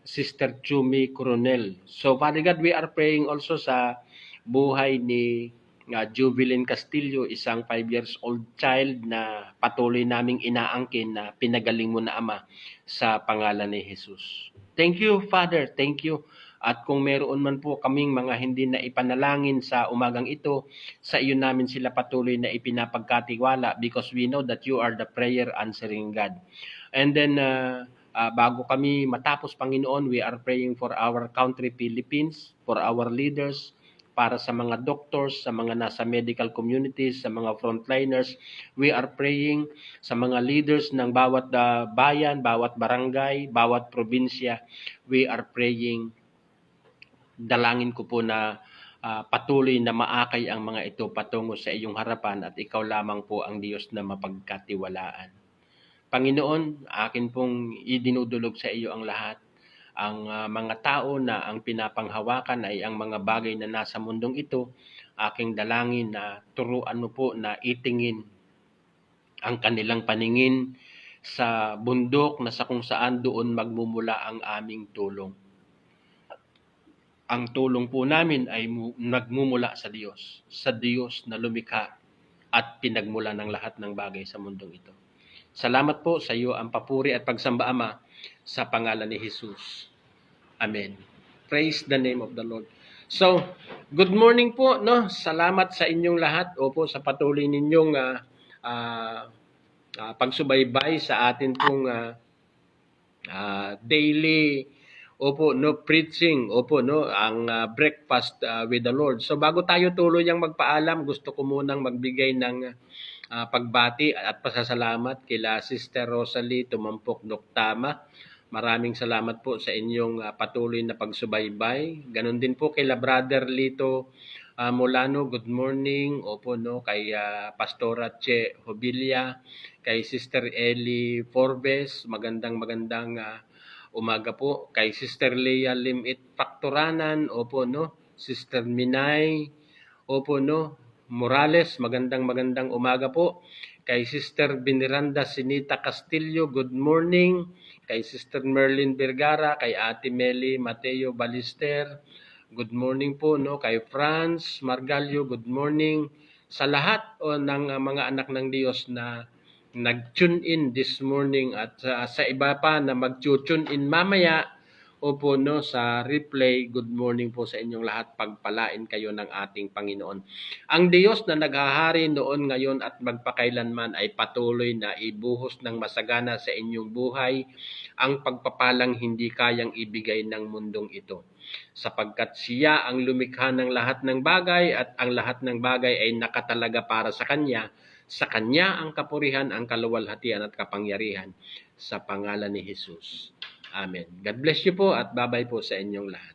Sister Chumi Coronel. So Father God, we are praying also sa buhay ni Jubilin Castillo, isang 5 years old child na patuloy naming inaangkin na pinagaling mo na, Ama, sa pangalan ni Jesus. Thank you, Father. Thank you. At kung meron man po kaming mga hindi na ipanalangin sa umagang ito, sa iyo namin sila patuloy na ipinapagkatiwala because we know that you are the prayer answering God. And then, bago kami matapos, Panginoon, we are praying for our country, Philippines, for our leaders, para sa mga doctors, sa mga nasa medical communities, sa mga frontliners. We are praying sa mga leaders ng bawat bayan, bawat barangay, bawat probinsya. We are praying. Dalangin ko po na patuloy na maakay ang mga ito patungo sa iyong harapan at ikaw lamang po ang Diyos na mapagkatiwalaan. Panginoon, akin pong idinudulog sa iyo ang lahat. Ang mga tao na ang pinapanghawakan ay ang mga bagay na nasa mundong ito, aking dalangin na turuan mo po na itingin ang kanilang paningin sa bundok na sa kung saan doon magmumula ang aming tulong. Ang tulong po namin ay nagmumula sa Diyos na lumikha at pinagmula ng lahat ng bagay sa mundong ito. Salamat po sa iyo ang papuri at pagsamba, Ama, sa pangalan ni Jesus. Amen. Praise the name of the Lord. So, good morning po, no? Salamat sa inyong lahat. Opo, sa patuloy ninyong pagsubaybay sa atin pong daily preaching, ang breakfast with the Lord. So bago tayo tuluyang magpaalam, gusto ko munang magbigay ng pagbati at pasasalamat kila Sister Rosalie Tumampok Doktama. Maraming salamat po sa inyong patuloy na pagsubaybay. Ganon din po kila Brother Lito Molano, good morning. Kay Pastora Che Hobilia, kay Sister Ellie Forbes, magandang umaga po. Kay Sister Leah Limit Factoranan, Sister Minay, Morales, magandang umaga po. Kay Sister Biniranda Sinita Castillo, good morning. Kay Sister Merlin Vergara, kay Ate Meli Mateo Balister, good morning po, Kay Franz Margalio, good morning. Sa lahat ng mga anak ng Diyos na nag-tune in this morning at sa iba pa na mag-tune in mamaya, sa replay, good morning po sa inyong lahat. Pagpalain kayo ng ating Panginoon. Ang Diyos na naghahari noon, ngayon at magpakailanman ay patuloy na ibuhos ng masagana sa inyong buhay ang pagpapalang hindi kayang ibigay ng mundong ito. Sapagkat siya ang lumikha ng lahat ng bagay at ang lahat ng bagay ay nakatalaga para sa Kanya. Sa Kanya ang kapurihan, ang kaluwalhatian at kapangyarihan sa pangalan ni Jesus. Amen. God bless you po at bye-bye po sa inyong lahat.